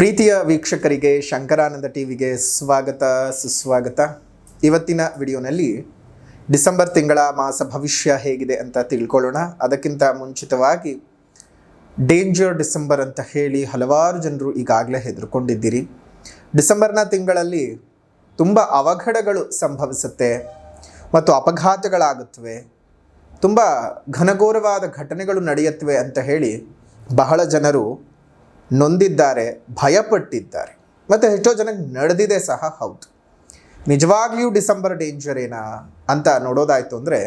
ಪ್ರೀತಿಯ ವೀಕ್ಷಕರಿಗೆ ಶಂಕರಾನಂದ ಟಿವಿಗೆ ಸ್ವಾಗತ ಸುಸ್ವಾಗತ. ಇವತ್ತಿನ ವಿಡಿಯೋನಲ್ಲಿ ಡಿಸೆಂಬರ್ ತಿಂಗಳ ಮಾಸ ಭವಿಷ್ಯ ಹೇಗಿದೆ ಅಂತ ತಿಳ್ಕೊಳ್ಳೋಣ. ಅದಕ್ಕಿಂತ ಮುಂಚಿತವಾಗಿ ಡೇಂಜರ್ ಡಿಸೆಂಬರ್ ಅಂತ ಹೇಳಿ ಹಲವಾರು ಜನರು ಈಗಾಗಲೇ ಹೆದರ್ಕೊಂಡಿದ್ದೀರಿ. ಡಿಸೆಂಬರ್ನ ತಿಂಗಳಲ್ಲಿ ತುಂಬ ಅವಘಡಗಳು ಸಂಭವಿಸುತ್ತೆ ಮತ್ತು ಅಪಘಾತಗಳಾಗುತ್ತವೆ, ತುಂಬ ಘನಘೋರವಾದ ಘಟನೆಗಳು ನಡೆಯುತ್ತವೆ ಅಂತ ಹೇಳಿ ಬಹಳ ಜನರು ನೊಂದಿದ್ದಾರೆ, ಭಯಪಟ್ಟಿದ್ದಾರೆ ಮತ್ತು ಎಷ್ಟೋ ಜನಕ್ಕೆ ನಡೆದಿದೆ ಸಹ. ಹೌದು, ನಿಜವಾಗ್ಲಿಯೂ ಡಿಸೆಂಬರ್ ಡೇಂಜರ್ ಏನಾ ಅಂತ ನೋಡೋದಾಯಿತು ಅಂದರೆ,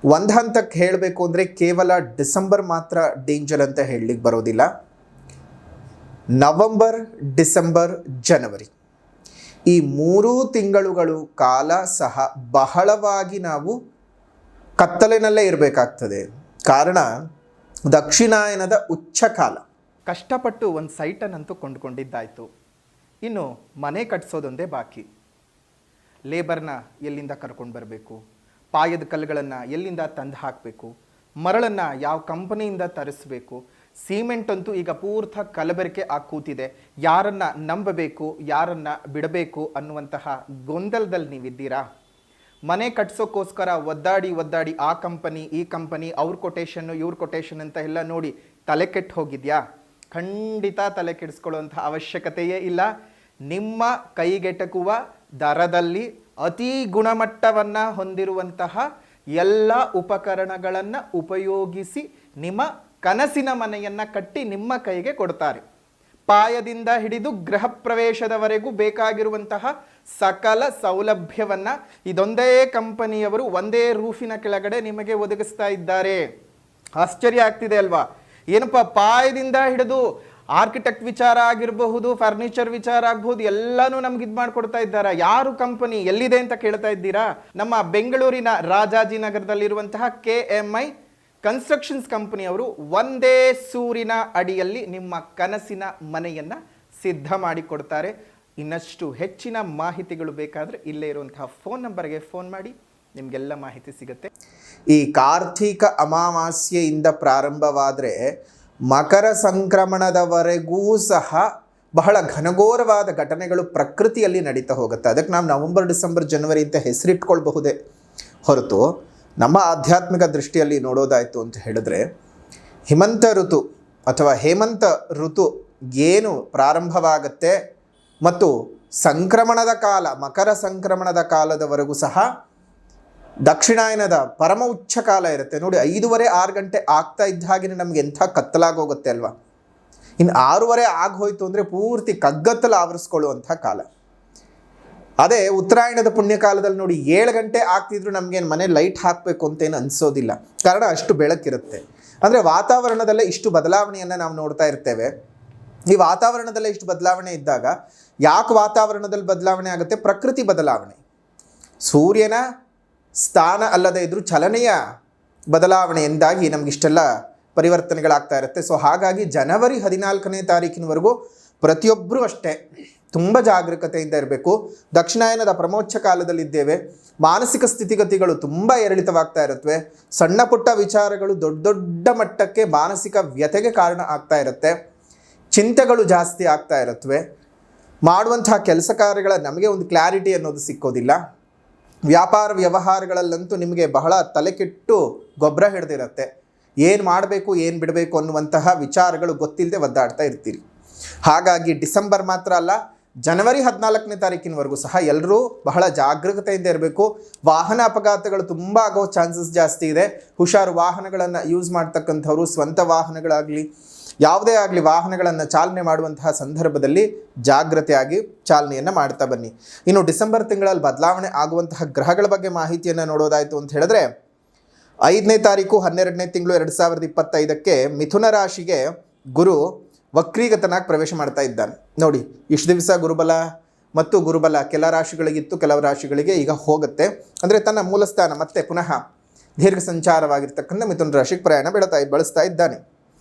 ಒಂದು ಹಂತಕ್ಕೆ ಹೇಳಬೇಕು ಅಂದರೆ ಕೇವಲ ಡಿಸೆಂಬರ್ ಮಾತ್ರ ಡೇಂಜರ್ ಅಂತ ಹೇಳಲಿಕ್ಕೆ ಬರೋದಿಲ್ಲ. ನವಂಬರ್, ಡಿಸೆಂಬರ್, ಜನವರಿ ಈ 3 ತಿಂಗಳುಗಳು ಕಾಲ ಸಹ ಬಹಳವಾಗಿ ನಾವು ಕತ್ತಲಿನಲ್ಲೇ ಇರಬೇಕಾಗ್ತದೆ. ಕಾರಣ ದಕ್ಷಿಣಾಯನದ ಉಚ್ಚ ಕಾಲ. ಕಷ್ಟಪಟ್ಟು ಒಂದು ಸೈಟನ್ನಂತೂ ಕೊಂಡುಕೊಂಡಿದ್ದಾಯಿತು, ಇನ್ನು ಮನೆ ಕಟ್ಟಿಸೋದೊಂದೇ ಬಾಕಿ. ಲೇಬರ್ನ ಎಲ್ಲಿಂದ ಕರ್ಕೊಂಡು ಬರಬೇಕು, ಪಾಯದ ಕಲ್ಲುಗಳನ್ನು ಎಲ್ಲಿಂದ ತಂದು ಹಾಕಬೇಕು, ಮರಳನ್ನು ಯಾವ ಕಂಪನಿಯಿಂದ ತರಿಸಬೇಕು, ಸಿಮೆಂಟ್ ಅಂತೂ ಈಗ ಪೂರ್ಥ ಕಲಬೆರಕೆ ಆಗಿ ಕೂತಿದೆ. ಯಾರನ್ನು ನಂಬಬೇಕು, ಯಾರನ್ನು ಬಿಡಬೇಕು ಅನ್ನುವಂತಹ ಗೊಂದಲದಲ್ಲಿ ನೀವಿದ್ದೀರಾ? ಮನೆ ಕಟ್ಸೋಕ್ಕೋಸ್ಕರ ಒದ್ದಾಡಿ ಆ ಕಂಪನಿ ಈ ಕಂಪನಿ, ಅವ್ರ ಕೊಟೇಶನ್ನು ಇವ್ರ ಕೊಟೇಶನ್ ಅಂತ ಎಲ್ಲ ನೋಡಿ ತಲೆ ಕೆಟ್ಟು ಹೋಗಿದ್ಯಾ? ಖಂಡಿತ ತಲೆ ಕೆಡಿಸ್ಕೊಳ್ಳುವಂಥ ಅವಶ್ಯಕತೆಯೇ ಇಲ್ಲ. ನಿಮ್ಮ ಕೈಗೆಟಕುವ ದರದಲ್ಲಿ ಅತಿ ಗುಣಮಟ್ಟವನ್ನು ಹೊಂದಿರುವಂತಹ ಎಲ್ಲ ಉಪಕರಣಗಳನ್ನು ಉಪಯೋಗಿಸಿ ನಿಮ್ಮ ಕನಸಿನ ಮನೆಯನ್ನು ಕಟ್ಟಿ ನಿಮ್ಮ ಕೈಗೆ ಕೊಡ್ತಾರೆ. ಪಾಯದಿಂದ ಹಿಡಿದು ಗೃಹ ಪ್ರವೇಶದವರೆಗೂ ಬೇಕಾಗಿರುವಂತಹ ಸಕಲ ಸೌಲಭ್ಯವನ್ನು ಇದೊಂದೇ ಕಂಪನಿಯವರು ಒಂದೇ ರೂಫಿನ ಕೆಳಗಡೆ ನಿಮಗೆ ಒದಗಿಸ್ತಾ ಇದ್ದಾರೆ. ಆಶ್ಚರ್ಯ ಆಗ್ತಿದೆ ಅಲ್ವಾ? ಏನಪ್ಪ, ಪಾಯದಿಂದ ಹಿಡಿದು ಆರ್ಕಿಟೆಕ್ಟ್ ವಿಚಾರ ಆಗಿರಬಹುದು, ಫರ್ನಿಚರ್ ವಿಚಾರ ಆಗಬಹುದು, ಎಲ್ಲನೂ ನಮ್ಗೆ ಇದು ಮಾಡಿಕೊಡ್ತಾ ಇದ್ದಾರೆ. ಯಾರು ಕಂಪನಿ, ಎಲ್ಲಿದೆ ಅಂತ ಕೇಳ್ತಾ ಇದ್ದೀರಾ? ನಮ್ಮ ಬೆಂಗಳೂರಿನ ರಾಜಾಜಿನಗರದಲ್ಲಿರುವಂತಹ KMI ಕನ್ಸ್ಟ್ರಕ್ಷನ್ಸ್ ಕಂಪನಿಯವರು ಒಂದೇ ಸೂರಿನ ಅಡಿಯಲ್ಲಿ ನಿಮ್ಮ ಕನಸಿನ ಮನೆಯನ್ನು ಸಿದ್ಧ ಮಾಡಿಕೊಡ್ತಾರೆ. ಇನ್ನಷ್ಟು ಹೆಚ್ಚಿನ ಮಾಹಿತಿಗಳು ಬೇಕಾದರೆ ಇಲ್ಲೇ ಇರುವಂತಹ ಫೋನ್ ನಂಬರ್ಗೆ ಫೋನ್ ಮಾಡಿ, ನಿಮಗೆಲ್ಲ ಮಾಹಿತಿ ಸಿಗುತ್ತೆ. ಈ ಕಾರ್ತಿಕ ಅಮಾವಾಸ್ಯೆಯಿಂದ ಪ್ರಾರಂಭವಾದರೆ ಮಕರ ಸಂಕ್ರಮಣದವರೆಗೂ ಸಹ ಬಹಳ ಘನಘೋರವಾದ ಘಟನೆಗಳು ಪ್ರಕೃತಿಯಲ್ಲಿ ನಡೀತಾ ಹೋಗುತ್ತೆ. ಅದಕ್ಕೆ ನಾವು ನವಂಬರ್, ಡಿಸೆಂಬರ್, ಜನವರಿ ಅಂತ ಹೆಸರಿಟ್ಕೊಳ್ಬಹುದೇ ಹೊರತು ನಮ್ಮ ಆಧ್ಯಾತ್ಮಿಕ ದೃಷ್ಟಿಯಲ್ಲಿ ನೋಡೋದಾಯಿತು ಅಂತ ಹೇಳಿದ್ರೆ, ಹಿಮಂತ ಋತು ಅಥವಾ ಹೇಮಂತ ಋತು ಏನು ಪ್ರಾರಂಭವಾಗುತ್ತೆ ಮತ್ತು ಸಂಕ್ರಮಣದ ಕಾಲ, ಮಕರ ಸಂಕ್ರಮಣದ ಕಾಲದವರೆಗೂ ಸಹ ದಕ್ಷಿಣಾಯನದ ಪರಮ ಉಚ್ಚ ಕಾಲ ಇರುತ್ತೆ ನೋಡಿ. 5:30-6 ಗಂಟೆ ಆಗ್ತಾ ಇದ್ದ ಹಾಗೆ ನಮ್ಗೆ ಎಂಥ ಕತ್ತಲಾಗೋಗುತ್ತೆ ಅಲ್ವಾ? ಇನ್ನು 6:30 ಆಗೋಯ್ತು ಅಂದರೆ ಪೂರ್ತಿ ಕಗ್ಗತ್ತಲು ಆವರಿಸ್ಕೊಳ್ಳುವಂಥ ಕಾಲ. ಅದೇ ಉತ್ತರಾಯಣದ ಪುಣ್ಯಕಾಲದಲ್ಲಿ ನೋಡಿ 7 ಗಂಟೆ ಆಗ್ತಿದ್ರು ನಮಗೇನು ಮನೆ ಲೈಟ್ ಹಾಕಬೇಕು ಅಂತೇನು ಅನಿಸೋದಿಲ್ಲ, ಕಾರಣ ಅಷ್ಟು ಬೆಳಕಿರುತ್ತೆ. ಅಂದರೆ ವಾತಾವರಣದಲ್ಲೇ ಇಷ್ಟು ಬದಲಾವಣೆಯನ್ನು ನಾವು ನೋಡ್ತಾ ಇರ್ತೇವೆ. ಈ ವಾತಾವರಣದಲ್ಲೇ ಇಷ್ಟು ಬದಲಾವಣೆ ಇದ್ದಾಗ ಯಾಕೆ ವಾತಾವರಣದಲ್ಲಿ ಬದಲಾವಣೆ ಆಗುತ್ತೆ? ಪ್ರಕೃತಿ ಬದಲಾವಣೆ. ಸೂರ್ಯನ ಸ್ಥಾನ ಅಲ್ಲದೆ ಇದ್ರೂ ಚಲನೆಯ ಬದಲಾವಣೆಯಿಂದಾಗಿ ನಮಗಿಷ್ಟೆಲ್ಲ ಪರಿವರ್ತನೆಗಳಾಗ್ತಾ ಇರುತ್ತೆ. ಸೊ ಹಾಗಾಗಿ ಜನವರಿ 14ನೇ ತಾರೀಕಿನವರೆಗೂ ಪ್ರತಿಯೊಬ್ಬರೂ ಅಷ್ಟೇ ತುಂಬ ಜಾಗರೂಕತೆಯಿಂದ ಇರಬೇಕು. ದಕ್ಷಿಣಾಯನದ ಪ್ರಮೋಚ್ಚ ಕಾಲದಲ್ಲಿದ್ದೇವೆ. ಮಾನಸಿಕ ಸ್ಥಿತಿಗತಿಗಳು ತುಂಬ ಏರಿಳಿತವಾಗ್ತಾ ಇರುತ್ತವೆ. ಸಣ್ಣ ಪುಟ್ಟ ವಿಚಾರಗಳು ದೊಡ್ಡ ದೊಡ್ಡ ಮಟ್ಟಕ್ಕೆ ಮಾನಸಿಕ ವ್ಯಥೆಗೆ ಕಾರಣ ಆಗ್ತಾ ಇರುತ್ತೆ. ಚಿಂತೆಗಳು ಜಾಸ್ತಿ ಆಗ್ತಾ ಇರುತ್ತವೆ. ಮಾಡುವಂತಹ ಕೆಲಸ ಕಾರ್ಯಗಳ ನಮಗೆ ಒಂದು ಕ್ಲಾರಿಟಿ ಅನ್ನೋದು ಸಿಕ್ಕೋದಿಲ್ಲ. ವ್ಯಾಪಾರ ವ್ಯವಹಾರಗಳಲ್ಲಂತೂ ನಿಮಗೆ ಬಹಳ ತಲೆ ಕೆಟ್ಟು ಗೊಬ್ಬರ ಹಿಡ್ದಿರುತ್ತೆ. ಏನು ಮಾಡಬೇಕು, ಏನು ಬಿಡಬೇಕು ಅನ್ನುವಂತಹ ವಿಚಾರಗಳು ಗೊತ್ತಿಲ್ಲದೆ ಒದ್ದಾಡ್ತಾ ಇರ್ತೀರಿ. ಹಾಗಾಗಿ ಡಿಸೆಂಬರ್ ಮಾತ್ರ ಅಲ್ಲ, ಜನವರಿ 14ನೇ ತಾರೀಕಿನವರೆಗೂ ಸಹ ಎಲ್ಲರೂ ಬಹಳ ಜಾಗರೂಕತೆಯಿಂದ ಇರಬೇಕು. ವಾಹನ ಅಪಘಾತಗಳು ತುಂಬ ಆಗೋ ಚಾನ್ಸಸ್ ಜಾಸ್ತಿ ಇದೆ. ಹುಷಾರು. ವಾಹನಗಳನ್ನು ಯೂಸ್ ಮಾಡ್ತಕ್ಕಂಥವ್ರು ಸ್ವಂತ ವಾಹನಗಳಾಗಲಿ ಯಾವುದೇ ಆಗಲಿ ವಾಹನಗಳನ್ನು ಚಾಲನೆ ಮಾಡುವಂತಹ ಸಂದರ್ಭದಲ್ಲಿ ಜಾಗ್ರತೆಯಾಗಿ ಚಾಲನೆಯನ್ನು ಮಾಡ್ತಾ ಬನ್ನಿ. ಇನ್ನು ಡಿಸೆಂಬರ್ ತಿಂಗಳಲ್ಲಿ ಬದಲಾವಣೆ ಆಗುವಂತಹ ಗ್ರಹಗಳ ಬಗ್ಗೆ ಮಾಹಿತಿಯನ್ನು ನೋಡೋದಾಯಿತು ಅಂತ ಹೇಳಿದ್ರೆ, 5ನೇ ತಾರೀಕು 12ನೇ ತಿಂಗಳು 2025ಕ್ಕೆ ಮಿಥುನ ರಾಶಿಗೆ ಗುರು ವಕ್ರೀಗತನಾಗಿ ಪ್ರವೇಶ ಮಾಡ್ತಾ ಇದ್ದಾನೆ ನೋಡಿ. ಇಷ್ಟು ದಿವಸ ಗುರುಬಲ ಮತ್ತು ಗುರುಬಲ ಕೆಲ ರಾಶಿಗಳಿಗಿತ್ತು, ಕೆಲವು ರಾಶಿಗಳಿಗೆ ಈಗ ಹೋಗುತ್ತೆ. ಅಂದರೆ ತನ್ನ ಮೂಲಸ್ಥಾನ ಮತ್ತೆ ಪುನಃ ದೀರ್ಘ ಸಂಚಾರವಾಗಿರ್ತಕ್ಕಂಥ ಮಿಥುನ ರಾಶಿಗೆ ಪ್ರಯಾಣ ಬಳಸ್ತಾ ಇದ್ದಾನೆ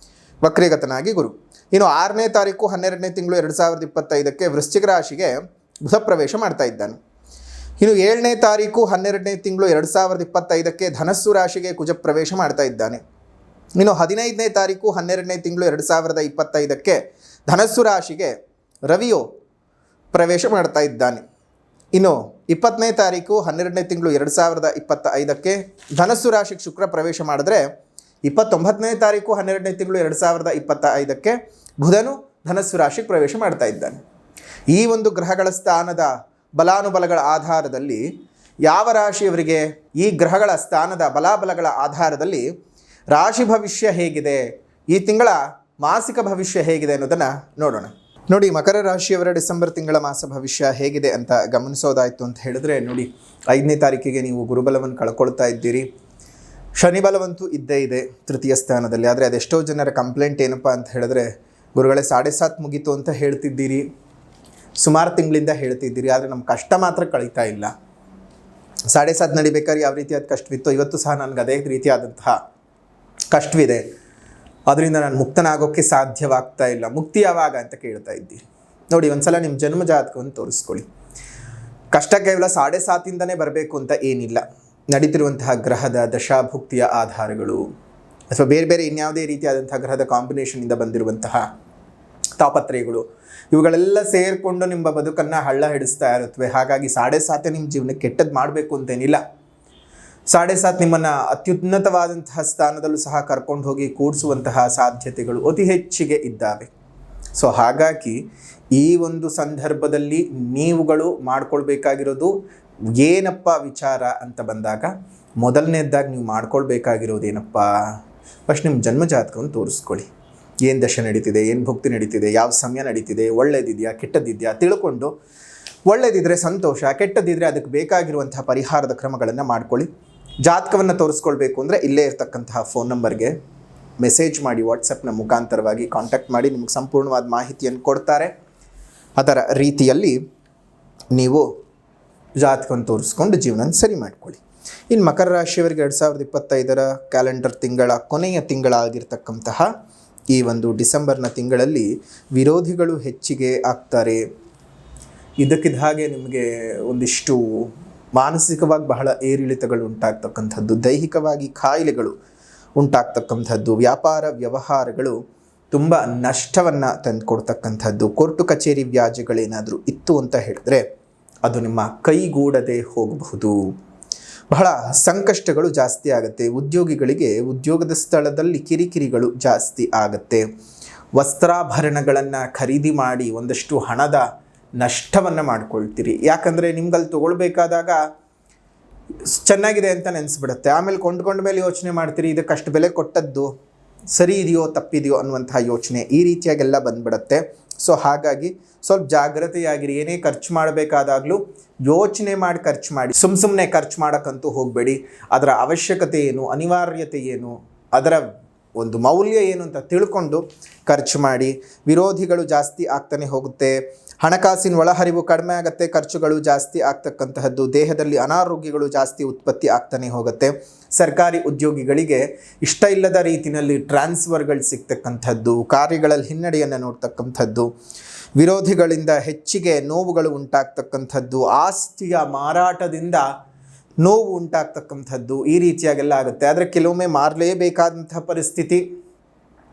ವಕ್ರೀಗತನಾಗಿ ಗುರು. ಇನ್ನು 6ನೇ ತಾರೀಕು 12ನೇ ತಿಂಗಳು 2025ಕ್ಕೆ ವೃಶ್ಚಿಕ ರಾಶಿಗೆ ಬುಧ ಪ್ರವೇಶ ಮಾಡ್ತಾ ಇದ್ದಾನೆ. ಇನ್ನು 7ನೇ ತಾರೀಕು 12ನೇ ತಿಂಗಳು 2025ಕ್ಕೆ ಧನಸ್ಸು ರಾಶಿಗೆ ಕುಜ ಪ್ರವೇಶ ಮಾಡ್ತಾ ಇದ್ದಾನೆ. ಇನ್ನು 15ನೇ ತಾರೀಕು 12ನೇ ತಿಂಗಳು 2025ಕ್ಕೆ ಧನಸ್ಸು ರಾಶಿಗೆ ರವಿಯು ಪ್ರವೇಶ ಮಾಡ್ತಾ ಇದ್ದಾನೆ. ಇನ್ನು 20ನೇ ತಾರೀಕು 12ನೇ ತಿಂಗಳು 2025ಕ್ಕೆ ಧನಸ್ಸು ರಾಶಿಗೆ ಶುಕ್ರ ಪ್ರವೇಶ ಮಾಡಿದ್ರೆ 29ನೇ ತಾರೀಕು 12ನೇ ತಿಂಗಳು 2025ಕ್ಕೆ ಬುಧನು ಧನಸ್ಸು ರಾಶಿಗೆ ಪ್ರವೇಶ ಮಾಡ್ತಾ ಇದ್ದಾನೆ. ಈ ಒಂದು ಗ್ರಹಗಳ ಸ್ಥಾನದ ಬಲಾನುಬಲಗಳ ಆಧಾರದಲ್ಲಿ ಯಾವ ರಾಶಿಯವರಿಗೆ ಈ ಗ್ರಹಗಳ ಸ್ಥಾನದ ಬಲಾಬಲಗಳ ಆಧಾರದಲ್ಲಿ ರಾಶಿ ಭವಿಷ್ಯ ಹೇಗಿದೆ, ಈ ತಿಂಗಳ ಮಾಸಿಕ ಭವಿಷ್ಯ ಹೇಗಿದೆ ಅನ್ನೋದನ್ನು ನೋಡೋಣ. ನೋಡಿ, ಮಕರ ರಾಶಿಯವರ ಡಿಸೆಂಬರ್ ತಿಂಗಳ ಮಾಸ ಭವಿಷ್ಯ ಹೇಗಿದೆ ಅಂತ ಗಮನಿಸೋದಾಯಿತು ಅಂತ ಹೇಳಿದ್ರೆ, ನೋಡಿ 5ನೇ ತಾರೀಕಿಗೆ ನೀವು ಗುರುಬಲವನ್ನು ಕಳ್ಕೊಳ್ತಾ ಇದ್ದೀರಿ. ಶನಿ ಬಲವಂತೂ ಇದ್ದೇ ಇದೆ ತೃತೀಯ ಸ್ಥಾನದಲ್ಲಿ. ಆದರೆ ಅದೆಷ್ಟೋ ಜನರ ಕಂಪ್ಲೇಂಟ್ ಏನಪ್ಪ ಅಂತ ಹೇಳಿದ್ರೆ, ಗುರುಗಳೇ 7.5 ಮುಗೀತು ಅಂತ ಹೇಳ್ತಿದ್ದೀರಿ, ಸುಮಾರು ತಿಂಗಳಿಂದ ಹೇಳ್ತಿದ್ದೀರಿ, ಆದರೆ ನಮ್ಮ ಕಷ್ಟ ಮಾತ್ರ ಕಳೀತಾ ಇಲ್ಲ. 7.5 ನಡಿಬೇಕಾದ್ರೆ ಯಾವ ರೀತಿಯಾದ ಕಷ್ಟವಿತ್ತು, ಇವತ್ತು ಸಹ ನನಗೆ ಅದೇ ರೀತಿಯಾದಂತಹ ಕಷ್ಟವಿದೆ, ಅದರಿಂದ ನಾನು ಮುಕ್ತನಾಗೋಕ್ಕೆ ಸಾಧ್ಯವಾಗ್ತಾ ಇಲ್ಲ. ಮುಕ್ತಿ ಯಾವಾಗ ಅಂತ ಕೇಳ್ತಾ ಇದ್ದೀರಿ. ನೋಡಿ, ಒಂದ್ಸಲ ನಿಮ್ಮ ಜನ್ಮ ಜಾತಕವನ್ನು ತೋರಿಸ್ಕೊಳ್ಳಿ. ಕಷ್ಟ ಕೇವಲ 7.5ಇಂದನೇ ಬರಬೇಕು ಅಂತ ಏನಿಲ್ಲ. ನಡೀತಿರುವಂತಹ ಗ್ರಹದ ದಶಾಭುಕ್ತಿಯ ಆಧಾರಗಳು ಅಥವಾ ಬೇರೆ ಬೇರೆ ಇನ್ಯಾವುದೇ ರೀತಿಯಾದಂತಹ ಗ್ರಹದ ಕಾಂಬಿನೇಷನಿಂದ ಬಂದಿರುವಂತಹ ತಾಪತ್ರಯಗಳು, ಇವುಗಳೆಲ್ಲ ಸೇರಿಕೊಂಡು ನಿಮ್ಮ ಬದುಕನ್ನು ಹಳ್ಳ ಹಿಡಿಸ್ತಾ ಇರುತ್ತವೆ. ಹಾಗಾಗಿ 7.5 ನಿಮ್ಮ ಜೀವನಕ್ಕೆ ಕೆಟ್ಟದ್ದು ಮಾಡಬೇಕು ಅಂತೇನಿಲ್ಲ. 7.5 ನಿಮ್ಮನ್ನು ಅತ್ಯುನ್ನತವಾದಂತಹ ಸ್ಥಾನದಲ್ಲೂ ಸಹ ಕರ್ಕೊಂಡು ಹೋಗಿ ಕೂಡಿಸುವಂತಹ ಸಾಧ್ಯತೆಗಳು ಅತಿ ಹೆಚ್ಚಿಗೆ ಇದ್ದಾವೆ. ಸೊ ಹಾಗಾಗಿ ಈ ಒಂದು ಸಂದರ್ಭದಲ್ಲಿ ನೀವುಗಳು ಮಾಡ್ಕೊಳ್ಬೇಕಾಗಿರೋದು ಏನಪ್ಪ ವಿಚಾರ ಅಂತ ಬಂದಾಗ, ಮೊದಲನೇದಾಗಿ ನೀವು ಮಾಡ್ಕೊಳ್ಬೇಕಾಗಿರೋದೇನಪ್ಪ, ಫಸ್ಟ್ ನಿಮ್ಮ ಜನ್ಮ ಜಾತಕವನ್ನು ತೋರಿಸ್ಕೊಳ್ಳಿ. ಏನು ದಶೆ ನಡೀತಿದೆ, ಏನು ಭುಕ್ತಿ ನಡೀತಿದೆ, ಯಾವ ಸಮಯ ನಡೀತಿದೆ, ಒಳ್ಳೇದಿದೆಯಾ ಕೆಟ್ಟದ್ದಿದೆಯಾ ತಿಳ್ಕೊಂಡು, ಒಳ್ಳೇದಿದ್ದರೆ ಸಂತೋಷ, ಕೆಟ್ಟದ್ದಿದ್ದರೆ ಅದಕ್ಕೆ ಬೇಕಾಗಿರುವಂತಹ ಪರಿಹಾರದ ಕ್ರಮಗಳನ್ನು ಮಾಡ್ಕೊಳ್ಳಿ. ಜಾತಕವನ್ನು ತೋರಿಸ್ಕೊಳ್ಬೇಕು ಅಂದರೆ ಇಲ್ಲೇ ಇರತಕ್ಕಂತಹ ಫೋನ್ ನಂಬರ್ಗೆ ಮೆಸೇಜ್ ಮಾಡಿ, ವಾಟ್ಸಪ್ನ ಮುಖಾಂತರವಾಗಿ ಕಾಂಟ್ಯಾಕ್ಟ್ ಮಾಡಿ, ನಿಮಗೆ ಸಂಪೂರ್ಣವಾದ ಮಾಹಿತಿಯನ್ನು ಕೊಡ್ತಾರೆ. ಅದರ ರೀತಿಯಲ್ಲಿ ನೀವು ಜಾತಕವನ್ನು ತೋರಿಸ್ಕೊಂಡು ಜೀವನ ಸರಿ ಮಾಡ್ಕೊಳ್ಳಿ. ಇನ್ನು ಮಕರ ರಾಶಿಯವರಿಗೆ 2025ರ ಕ್ಯಾಲೆಂಡರ್ ತಿಂಗಳ ಕೊನೆಯ ತಿಂಗಳಾಗಿರ್ತಕ್ಕಂತಹ ಈ ಒಂದು ಡಿಸೆಂಬರ್ನ ತಿಂಗಳಲ್ಲಿ ವಿರೋಧಿಗಳು ಹೆಚ್ಚಿಗೆ ಆಗ್ತಾರೆ. ಇದಕ್ಕಿದ್ದ ಹಾಗೆ ನಿಮಗೆ ಒಂದಿಷ್ಟು ಮಾನಸಿಕವಾಗಿ ಬಹಳ ಏರಿಳಿತಗಳು ಉಂಟಾಗ್ತಕ್ಕಂಥದ್ದು, ದೈಹಿಕವಾಗಿ ಕಾಯಿಲೆಗಳು ಉಂಟಾಗ್ತಕ್ಕಂಥದ್ದು, ವ್ಯಾಪಾರ ವ್ಯವಹಾರಗಳು ತುಂಬ ನಷ್ಟವನ್ನು ತಂದುಕೊಡ್ತಕ್ಕಂಥದ್ದು, ಕೋರ್ಟು ಕಚೇರಿ ವ್ಯಾಜ್ಯಗಳೇನಾದರೂ ಇತ್ತು ಅಂತ ಹೇಳಿದ್ರೆ ಅದು ನಿಮ್ಮ ಕೈಗೂಡದೆ ಹೋಗಬಹುದು. ಬಹಳ ಸಂಕಷ್ಟಗಳು ಜಾಸ್ತಿ ಆಗುತ್ತೆ. ಉದ್ಯೋಗಿಗಳಿಗೆ ಉದ್ಯೋಗದ ಸ್ಥಳದಲ್ಲಿ ಕಿರಿಕಿರಿಗಳು ಜಾಸ್ತಿ ಆಗುತ್ತೆ. ವಸ್ತ್ರಾಭರಣಗಳನ್ನು ಖರೀದಿ ಮಾಡಿ ಒಂದಷ್ಟು ಹಣದ ನಷ್ಟವನ್ನು ಮಾಡ್ಕೊಳ್ತೀರಿ. ಯಾಕಂದರೆ ನಿಮ್ಗಲ್ಲಿ ತೊಗೊಳ್ಬೇಕಾದಾಗ ಚೆನ್ನಾಗಿದೆ ಅಂತ ನೆನೆಸ್ಬಿಡುತ್ತೆ. ಆಮೇಲೆ ಕೊಂಡ್ಕೊಂಡ ಮೇಲೆ ಯೋಚನೆ ಮಾಡ್ತೀರಿ, ಇದಕ್ಕಷ್ಟು ಬೆಲೆ ಕೊಟ್ಟದ್ದು ಸರಿ ಇದೆಯೋ ತಪ್ಪಿದೆಯೋ ಅನ್ನುವಂತಹ ಯೋಚನೆ ಈ ರೀತಿಯಾಗೆಲ್ಲ ಬಂದ್ಬಿಡುತ್ತೆ. ಸೊ ಹಾಗಾಗಿ ಸ್ವಲ್ಪ ಜಾಗ್ರತೆಯಾಗಿರಿ. ಏನೇ ಖರ್ಚು ಮಾಡಬೇಕಾದಾಗಲೂ ಯೋಚನೆ ಮಾಡಿ ಖರ್ಚು ಮಾಡಿ. ಸುಮ್ಮನೆ ಖರ್ಚು ಮಾಡೋಕ್ಕಂತೂ ಹೋಗಬೇಡಿ. ಅದರ ಅವಶ್ಯಕತೆ ಏನು, ಅನಿವಾರ್ಯತೆ ಏನು, ಅದರ ಒಂದು ಮೌಲ್ಯ ಏನು ಅಂತ ತಿಳ್ಕೊಂಡು ಖರ್ಚು ಮಾಡಿ. ವಿರೋಧಿಗಳು ಜಾಸ್ತಿ ಆಗ್ತಾನೆ ಹೋಗುತ್ತೆ. ಹಣಕಾಸಿನ ಒಳಹರಿವು ಕಡಿಮೆ ಆಗುತ್ತೆ, ಖರ್ಚುಗಳು ಜಾಸ್ತಿ ಆಗ್ತಕ್ಕಂತಹದ್ದು. ದೇಹದಲ್ಲಿ ಅನಾರೋಗ್ಯಗಳು ಜಾಸ್ತಿ ಉತ್ಪತ್ತಿ ಆಗ್ತಾನೆ ಹೋಗುತ್ತೆ. ಸರ್ಕಾರಿ ಉದ್ಯೋಗಿಗಳಿಗೆ ಇಷ್ಟ ಇಲ್ಲದ ರೀತಿಯಲ್ಲಿ ಟ್ರಾನ್ಸ್ಫರ್ಗಳು ಸಿಗ್ತಕ್ಕಂಥದ್ದು, ಕಾರ್ಯಗಳಲ್ಲಿ ಹಿನ್ನಡೆಯನ್ನು ನೋಡ್ತಕ್ಕಂಥದ್ದು, ವಿರೋಧಿಗಳಿಂದ ಹೆಚ್ಚಿಗೆ ನೋವುಗಳು ಉಂಟಾಗ್ತಕ್ಕಂಥದ್ದು, ಆಸ್ತಿಯ ಮಾರಾಟದಿಂದ ನೋವು ಉಂಟಾಗ್ತಕ್ಕಂಥದ್ದು, ಈ ರೀತಿಯಾಗೆಲ್ಲ ಆಗುತ್ತೆ. ಆದರೆ ಕೆಲವೊಮ್ಮೆ ಮಾರಲೇಬೇಕಾದಂಥ ಪರಿಸ್ಥಿತಿ,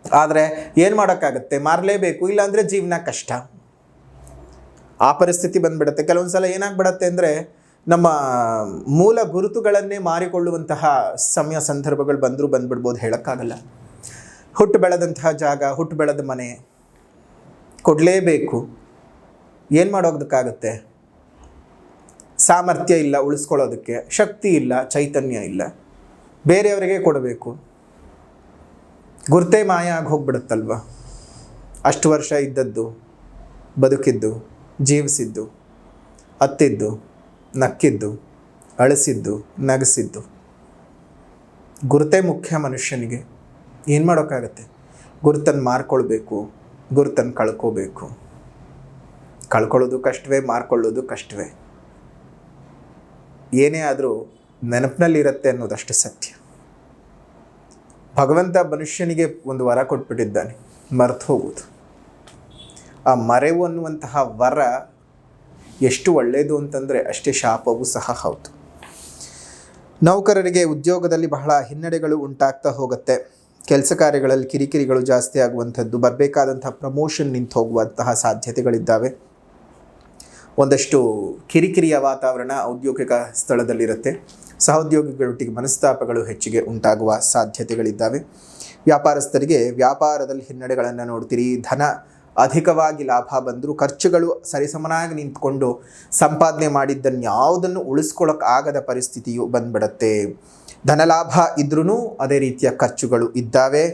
ಆದರೆ ಏನು ಮಾಡೋಕ್ಕಾಗುತ್ತೆ, ಮಾರಲೇಬೇಕು, ಇಲ್ಲಾಂದರೆ ಜೀವನ ಕಷ್ಟ, ಆ ಪರಿಸ್ಥಿತಿ ಬಂದ್ಬಿಡುತ್ತೆ. ಕೆಲವೊಂದು ಸಲ ಏನಾಗ್ಬಿಡತ್ತೆ ಅಂದರೆ ನಮ್ಮ ಮೂಲ ಗುರುತುಗಳನ್ನೇ ಮಾರಿಕೊಳ್ಳುವಂತಹ ಸಮಯ ಸಂದರ್ಭಗಳು ಬಂದ್ಬಿಡ್ಬೋದು, ಹೇಳೋಕ್ಕಾಗಲ್ಲ. ಹುಟ್ಟು ಬೆಳೆದಂತಹ ಜಾಗ, ಹುಟ್ಟು ಬೆಳೆದ ಮನೆ ಕೊಡಲೇಬೇಕು. ಏನು ಮಾಡೋದಕ್ಕಾಗುತ್ತೆ? ಸಾಮರ್ಥ್ಯ ಇಲ್ಲ ಉಳಿಸ್ಕೊಳ್ಳೋದಕ್ಕೆ, ಶಕ್ತಿ ಇಲ್ಲ, ಚೈತನ್ಯ ಇಲ್ಲ, ಬೇರೆಯವರಿಗೆ ಕೊಡಬೇಕು. ಗುರ್ತೇ ಮಾಯ ಆಗಿ ಹೋಗ್ಬಿಡುತ್ತಲ್ವ. ಅಷ್ಟು ವರ್ಷ ಇದ್ದದ್ದು, ಬದುಕಿದ್ದು, ಜೀವಿಸಿದ್ದು, ಅತ್ತಿದ್ದು, ನಕ್ಕಿದ್ದು, ಅಳಿಸಿದ್ದು, ನಗಿಸಿದ್ದು, ಗುರುತೇ ಮುಖ್ಯ ಮನುಷ್ಯನಿಗೆ. ಏನು ಮಾಡೋಕ್ಕಾಗತ್ತೆ? ಗುರುತನ್ನು ಮಾರ್ಕೊಳ್ಬೇಕು, ಗುರುತನ್ನು ಕಳ್ಕೋಬೇಕು. ಕಳ್ಕೊಳ್ಳೋದು ಕಷ್ಟವೇ, ಮಾರ್ಕೊಳ್ಳೋದು ಕಷ್ಟವೇ. ಏನೇ ಆದರೂ ನೆನಪಿನಲ್ಲಿರುತ್ತೆ ಅನ್ನೋದಷ್ಟು ಸತ್ಯ. ಭಗವಂತ ಮನುಷ್ಯನಿಗೆ ಒಂದು ವರ ಕೊಟ್ಬಿಟ್ಟಿದ್ದಾನೆ, ಮರೆತು ಹೋಗೋದು. ಆ ಮರೆವು ಅನ್ನುವಂತಹ ವರ ಎಷ್ಟು ಒಳ್ಳೆಯದು ಅಂತಂದರೆ ಅಷ್ಟೇ ಶಾಪವೂ ಸಹ ಹೌದು. ನೌಕರರಿಗೆ ಉದ್ಯೋಗದಲ್ಲಿ ಬಹಳ ಹಿನ್ನಡೆಗಳು ಉಂಟಾಗ್ತಾ ಹೋಗುತ್ತೆ. ಕೆಲಸ ಕಾರ್ಯಗಳಲ್ಲಿ ಕಿರಿಕಿರಿಗಳು ಜಾಸ್ತಿ ಆಗುವಂಥದ್ದು, ಬರಬೇಕಾದಂತಹ ಪ್ರಮೋಷನ್ ನಿಂತು ಹೋಗುವಂತಹ ಸಾಧ್ಯತೆಗಳಿದ್ದಾವೆ. ಒಂದಷ್ಟು ಕಿರಿಕಿರಿಯ ವಾತಾವರಣ ಔದ್ಯೋಗಿಕ ಸ್ಥಳದಲ್ಲಿರುತ್ತೆ. ಸಹೋದ್ಯೋಗಿಗಳೊಟ್ಟಿಗೆ ಮನಸ್ತಾಪಗಳು ಹೆಚ್ಚಿಗೆ ಉಂಟಾಗುವ ಸಾಧ್ಯತೆಗಳಿದ್ದಾವೆ. ವ್ಯಾಪಾರಸ್ಥರಿಗೆ ವ್ಯಾಪಾರದಲ್ಲಿ ಹಿನ್ನಡೆಗಳನ್ನು ನೋಡ್ತೀರಿ. ಧನ ಅಧಿಕವಾಗಿ ಲಾಭ ಬಂದರೂ ಖರ್ಚುಗಳು ಸರಿಸಮನಾಗಿ ನಿಂತ್ಕೊಂಡು ಸಂಪಾದನೆ ಮಾಡಿದ್ದನ್ನು ಯಾವುದನ್ನು ಉಳಿಸ್ಕೊಳ್ಳೋಕ್ಕಾಗದ ಪರಿಸ್ಥಿತಿಯು ಬಂದ್ಬಿಡತ್ತೆ. ಧನಲಾಭ ಇದ್ರೂ ಅದೇ ರೀತಿಯ ಖರ್ಚುಗಳು ಇದ್ದಾವೆ.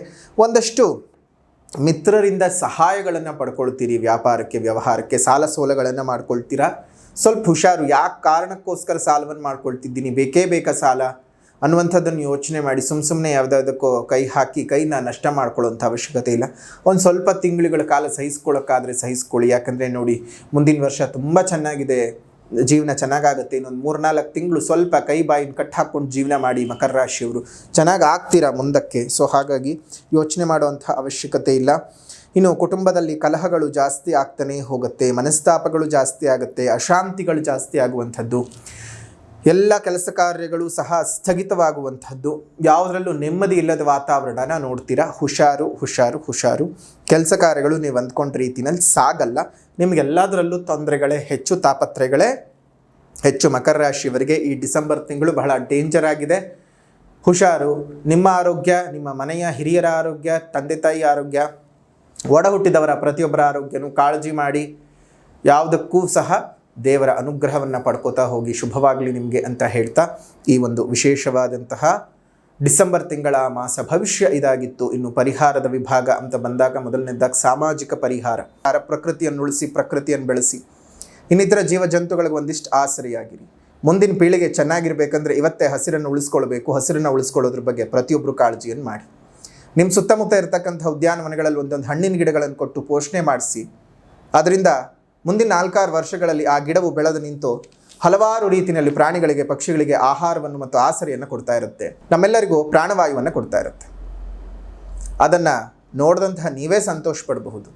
ಒಂದಷ್ಟು ಮಿತ್ರರಿಂದ ಸಹಾಯಗಳನ್ನು ಪಡ್ಕೊಳ್ತೀರಿ. ವ್ಯಾಪಾರಕ್ಕೆ ವ್ಯವಹಾರಕ್ಕೆ ಸಾಲ ಸೋಲಗಳನ್ನು ಮಾಡ್ಕೊಳ್ತೀರಾ. ಸ್ವಲ್ಪ ಹುಷಾರು. ಯಾಕೆ ಕಾರಣಕ್ಕೋಸ್ಕರ ಸಾಲವನ್ನು ಮಾಡ್ಕೊಳ್ತಿದ್ದೀನಿ, ಬೇಕೇ ಬೇಕಾ ಸಾಲ ಅನ್ನುವಂಥದ್ದನ್ನು ಯೋಚನೆ ಮಾಡಿ ಸುಮ್ಮನೆ ಯಾವುದಾವುದಕ್ಕೋ ಕೈ ಹಾಕಿ ಕೈನ ನಷ್ಟ ಮಾಡ್ಕೊಳ್ಳೋಂಥ ಅವಶ್ಯಕತೆ ಇಲ್ಲ. ಒಂದು ಸ್ವಲ್ಪ ತಿಂಗಳುಗಳ ಕಾಲ ಸಹಿಸ್ಕೊಳ್ಳೋಕ್ಕಾದರೆ ಸಹಿಸ್ಕೊಳ್ಳಿ. ಯಾಕಂದರೆ ನೋಡಿ, ಮುಂದಿನ ವರ್ಷ ತುಂಬ ಚೆನ್ನಾಗಿದೆ, ಜೀವನ ಚೆನ್ನಾಗಾಗುತ್ತೆ. ಇನ್ನೊಂದು 3-4 ತಿಂಗಳು ಸ್ವಲ್ಪ ಕೈ ಬಾಯಿನ ಕಟ್ಟು ಹಾಕ್ಕೊಂಡು ಜೀವನ ಮಾಡಿ ಮಕರ ರಾಶಿಯವರು, ಚೆನ್ನಾಗಿ ಆಗ್ತೀರಾ ಮುಂದಕ್ಕೆ. ಸೊ ಹಾಗಾಗಿ ಯೋಚನೆ ಮಾಡುವಂಥ ಅವಶ್ಯಕತೆ ಇಲ್ಲ. ಇನ್ನು ಕುಟುಂಬದಲ್ಲಿ ಕಲಹಗಳು ಜಾಸ್ತಿ ಆಗ್ತಾನೆ ಹೋಗುತ್ತೆ, ಮನಸ್ತಾಪಗಳು ಜಾಸ್ತಿ ಆಗುತ್ತೆ, ಅಶಾಂತಿಗಳು ಜಾಸ್ತಿ ಆಗುವಂಥದ್ದು, ಎಲ್ಲ ಕೆಲಸ ಕಾರ್ಯಗಳು ಸಹ ಸ್ಥಗಿತವಾಗುವಂಥದ್ದು, ಯಾವುದರಲ್ಲೂ ನೆಮ್ಮದಿ ಇಲ್ಲದ ವಾತಾವರಣನ ನೋಡ್ತೀರಾ. ಹುಷಾರು ಹುಷಾರು ಹುಷಾರು. ಕೆಲಸ ಕಾರ್ಯಗಳು ನೀವು ಅಂದ್ಕೊಂಡ ರೀತಿಯಲ್ಲಿ ಸಾಗಲ್ಲ. ನಿಮಗೆಲ್ಲದರಲ್ಲೂ ತೊಂದರೆಗಳೇ ಹೆಚ್ಚು, ತಾಪತ್ರಯಗಳೇ ಹೆಚ್ಚು. ಮಕರ ರಾಶಿಯವರಿಗೆ ಈ ಡಿಸೆಂಬರ್ ತಿಂಗಳು ಬಹಳ ಡೇಂಜರ್ ಆಗಿದೆ. ಹುಷಾರು. ನಿಮ್ಮ ಆರೋಗ್ಯ, ನಿಮ್ಮ ಮನೆಯ ಹಿರಿಯರ ಆರೋಗ್ಯ, ತಂದೆ ತಾಯಿ ಆರೋಗ್ಯ, ಒಡ ಹುಟ್ಟಿದವರ ಪ್ರತಿಯೊಬ್ಬರ ಆರೋಗ್ಯನೂ ಕಾಳಜಿ ಮಾಡಿ. ಯಾವುದಕ್ಕೂ ಸಹ ದೇವರ ಅನುಗ್ರಹವನ್ನು ಪಡ್ಕೋತಾ ಹೋಗಿ. ಶುಭವಾಗಲಿ ನಿಮಗೆ ಅಂತ ಹೇಳ್ತಾ ಈ ಒಂದು ವಿಶೇಷವಾದಂತಹ ಡಿಸೆಂಬರ್ ತಿಂಗಳ ಮಾಸ ಭವಿಷ್ಯ ಇದಾಗಿತ್ತು. ಇನ್ನು ಪರಿಹಾರದ ವಿಭಾಗ ಅಂತ ಬಂದಾಗ ಮೊದಲನೇದಾಗಿ ಸಾಮಾಜಿಕ ಪರಿಹಾರ. ಪ್ರಕೃತಿಯನ್ನು ಉಳಿಸಿ, ಪ್ರಕೃತಿಯನ್ನು ಬೆಳೆಸಿ, ಇನ್ನಿತರ ಜೀವ ಜಂತುಗಳಿಗೆ ಒಂದಿಷ್ಟು ಆಸರೆಯಾಗಿರಿ. ಮುಂದಿನ ಪೀಳಿಗೆ ಚೆನ್ನಾಗಿರ್ಬೇಕಂದ್ರೆ ಇವತ್ತೇ ಹಸಿರನ್ನು ಉಳಿಸ್ಕೊಳ್ಬೇಕು. ಹಸಿರನ್ನು ಉಳಿಸ್ಕೊಳ್ಳೋದ್ರ ಬಗ್ಗೆ ಪ್ರತಿಯೊಬ್ಬರು ಕಾಳಜಿಯನ್ನು ಮಾಡಿ. ನಿಮ್ಮ ಸುತ್ತಮುತ್ತ ಇರತಕ್ಕಂಥ ಉದ್ಯಾನವನಗಳಲ್ಲಿ ಒಂದೊಂದು ಹಣ್ಣಿನ ಗಿಡಗಳನ್ನು ಕೊಟ್ಟು ಪೋಷಣೆ ಮಾಡಿಸಿ. ಅದರಿಂದ ಮುಂದಿನ 4-6 ವರ್ಷಗಳಲ್ಲಿ ಆ ಗಿಡವು ಬೆಳೆದು ನಿಂತು ಹಲವಾರು ರೀತಿಯಲ್ಲಿ ಪ್ರಾಣಿಗಳಿಗೆ, ಪಕ್ಷಿಗಳಿಗೆ ಆಹಾರವನ್ನು ಮತ್ತು ಆಸರೆಯನ್ನು ಕೊಡ್ತಾ ಇರುತ್ತೆ. ನಮ್ಮೆಲ್ಲರಿಗೂ ಪ್ರಾಣವಾಯುವನ್ನು ಕೊಡ್ತಾ ಇರುತ್ತೆ. ಅದನ್ನು ನೋಡಿದಂತಹ ನೀವೇ ಸಂತೋಷ ಪಡಬಹುದು.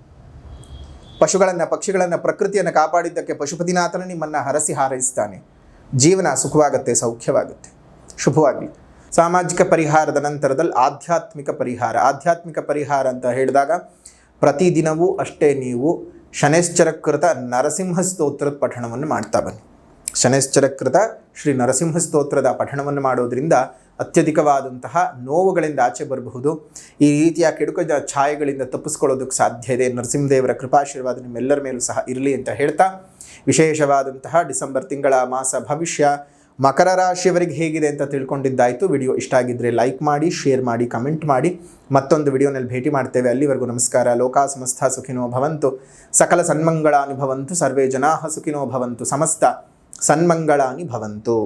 ಪಶುಗಳನ್ನು, ಪಕ್ಷಿಗಳನ್ನು, ಪ್ರಕೃತಿಯನ್ನು ಕಾಪಾಡಿದ್ದಕ್ಕೆ ಪಶುಪತಿನಾಥನು ನಿಮ್ಮನ್ನು ಹರಸಿ ಹಾರೈಸ್ತಾನೆ. ಜೀವನ ಸುಖವಾಗುತ್ತೆ, ಸೌಖ್ಯವಾಗುತ್ತೆ. ಶುಭವಾಗಲಿ. ಸಾಮಾಜಿಕ ಪರಿಹಾರದ ನಂತರದಲ್ಲಿ ಆಧ್ಯಾತ್ಮಿಕ ಪರಿಹಾರ. ಆಧ್ಯಾತ್ಮಿಕ ಪರಿಹಾರ ಅಂತ ಹೇಳಿದಾಗ ಪ್ರತಿದಿನವೂ ಅಷ್ಟೇ ನೀವು ಶನೈಶ್ಚರಕೃತ ನರಸಿಂಹ ಸ್ತೋತ್ರದ ಪಠಣವನ್ನು ಮಾಡ್ತಾ ಬನ್ನಿ. ಶನೈಶ್ಚರಕೃತ ಶ್ರೀ ನರಸಿಂಹ ಸ್ತೋತ್ರದ ಪಠಣವನ್ನು ಮಾಡೋದ್ರಿಂದ ಅತ್ಯಧಿಕವಾದಂತಹ ನೋವುಗಳಿಂದ ಆಚೆ ಬರಬಹುದು. ಈ ರೀತಿಯ ಕೆಡುಕದ ಛಾಯೆಗಳಿಂದ ತಪ್ಪಿಸ್ಕೊಳ್ಳೋದಕ್ಕೆ ಸಾಧ್ಯ ಇದೆ. ನರಸಿಂಹದೇವರ ಕೃಪಾಶೀರ್ವಾದ ನಿಮ್ಮೆಲ್ಲರ ಮೇಲೂ ಸಹ ಇರಲಿ ಅಂತ ಹೇಳ್ತಾ, ವಿಶೇಷವಾದಂತಹ ಡಿಸೆಂಬರ್ ತಿಂಗಳ ಮಾಸ ಭವಿಷ್ಯ ಮಕರ ರಾಶಿಯವರಿಗೆ ಹೇಗಿದೆ ಅಂತ ತಿಳ್ಕೊಂಡಿದ್ದಾಯಿತು. ವಿಡಿಯೋ ಇಷ್ಟ ಆಗಿದ್ದರೆ ಲೈಕ್ ಮಾಡಿ, ಶೇರ್ ಮಾಡಿ, ಕಮೆಂಟ್ ಮಾಡಿ. ಮತ್ತೊಂದು ವಿಡಿಯೋನಲ್ಲಿ ಭೇಟಿ ಮಾಡ್ತೇವೆ. ಅಲ್ಲಿವರೆಗೂ ನಮಸ್ಕಾರ. ಲೋಕಾ ಸಮಸ್ತ ಸುಖಿನೋ ಭವಂತು, ಸಕಲ ಸನ್ಮಂಗಳಾನಿ ಭವಂತು, ಸರ್ವೇ ಜನಾಃ ಸುಖಿನೋ ಭವಂತು, ಸಮಸ್ತ ಸನ್ಮಂಗಳಾನಿ ಭವಂತು.